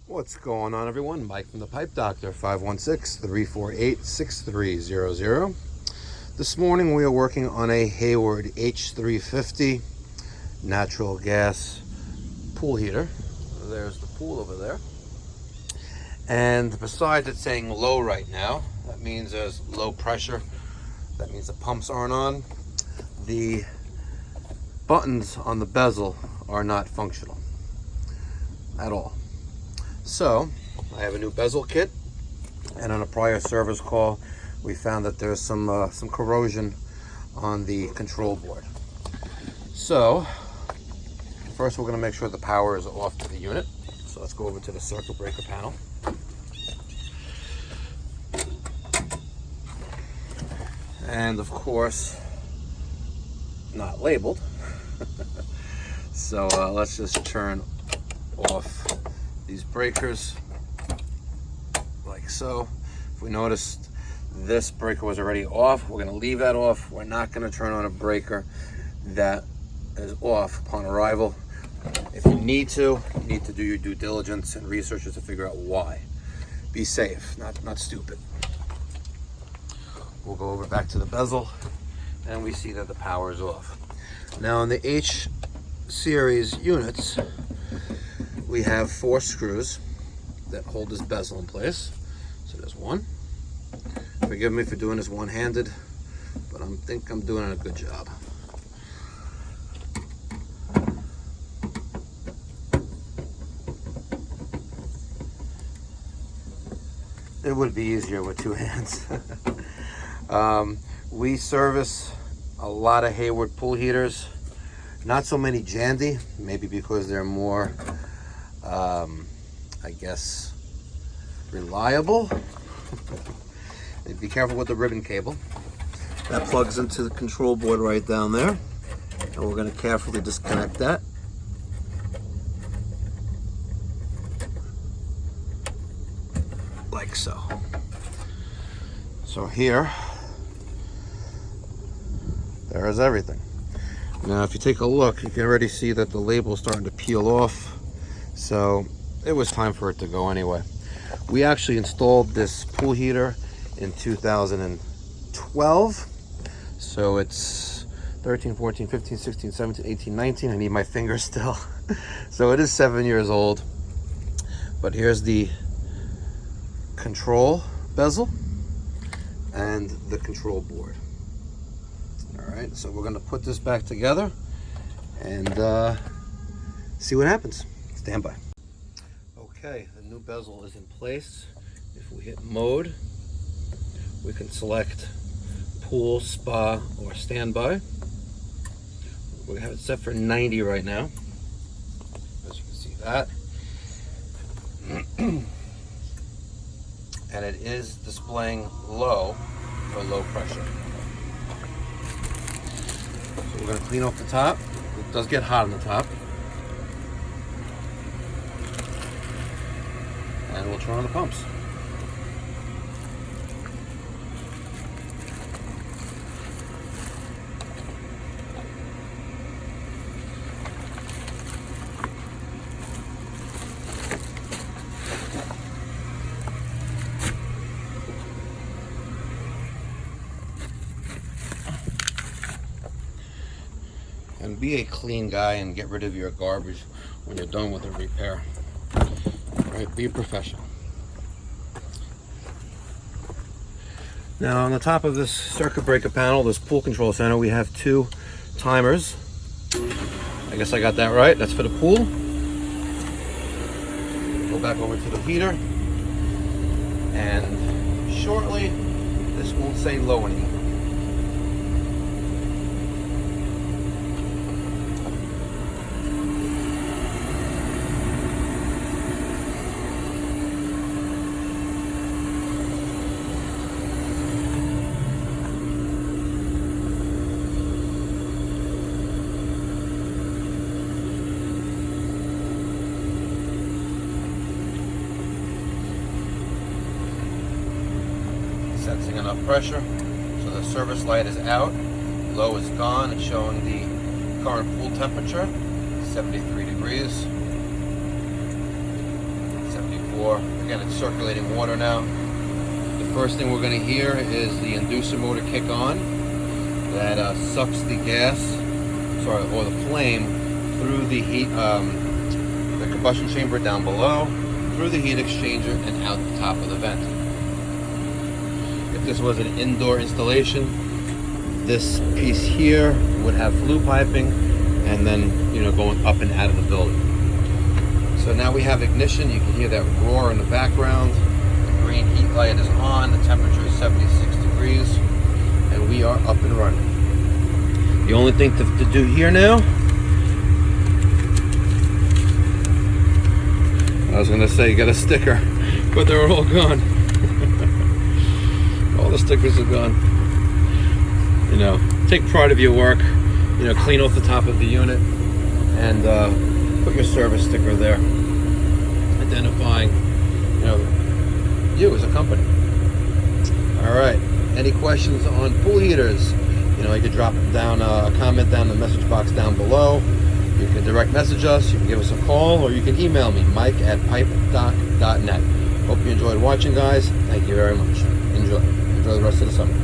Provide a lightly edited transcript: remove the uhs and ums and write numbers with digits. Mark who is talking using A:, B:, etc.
A: What's going on, everyone? Mike from the Pipe Doctor, 516-348-6300. This morning we are working on a Hayward H350 natural gas pool heater. There's the pool over there. And besides it saying low right now, that means there's low pressure. That means the pumps aren't on. The buttons on the bezel are not functional at all. So I have a new bezel kit, and on a prior service call we found that there's some corrosion on the control board. So first we're going to make sure the power is off to the unit. So let's go over to the circuit breaker panel. And of course, not labeled. So let's just turn off these breakers like so. If we noticed this breaker was already off, we're going to leave that off. We're not going to turn on a breaker that is off upon arrival. If you need to do your due diligence and research to figure out why. Be safe, not stupid. We'll go over back to the bezel and we see that the power is off. Now on the H series units, we have 4 screws that hold this bezel in place. So there's one. Forgive me for doing this one-handed, but I think I'm doing a good job. It would be easier with 2 hands. We service a lot of Hayward pool heaters. Not so many Jandy, maybe because they're more I guess reliable. Be careful with the ribbon cable. That plugs into the control board right down there. And we're going to carefully disconnect that. Like so. So here, there is everything. Now if you take a look, you can already see that the label is starting to peel off. So it was time for it to go anyway. We actually installed this pool heater in 2012. So it's 13, 14, 15, 16, 17, 18, 19. I need my fingers still. So it is 7 years old. But here's the control bezel and the control board. All right, so we're gonna put this back together and see what happens. Stand by. Okay, the new bezel is in place. If we hit mode, we can select pool, spa, or standby. We have it set for 90 right now, as you can see that. And it is displaying low for low pressure. So we're going to clean off the top. It does get hot on the top. And we'll turn on the pumps. And be a clean guy and get rid of your garbage when you're done with the repair. Right? Be a professional. Now on the top of this circuit breaker panel, this pool control center, we have 2 timers. I guess I got that right. That's for the pool. Go back over to the heater. And shortly, this won't say low anymore. Sensing enough pressure, so the service light is out, low is gone. It's showing the current pool temperature, 73 degrees, 74. again, it's circulating water now. The first thing we're going to hear is the inducer motor kick on. That sucks the gas, or the flame through the heat, the combustion chamber down below, through the heat exchanger and out the top of the vent. If this was an indoor installation, this piece here would have flue piping and then, going up and out of the building. So now we have ignition. You can hear that roar in the background. The green heat light is on. The temperature is 76 degrees. And we are up and running. The only thing to do here now, I was going to say you got a sticker, but they're all gone. All the stickers are gone. Take pride of your work. Clean off the top of the unit and put your service sticker there, identifying you as a company. All right. Any questions on pool heaters? You could drop down a comment down in the message box down below. You can direct message us. You can give us a call, or you can email me, mike@pipedoc.net. Hope you enjoyed watching, guys. Thank you very much. Enjoy the rest of the summer.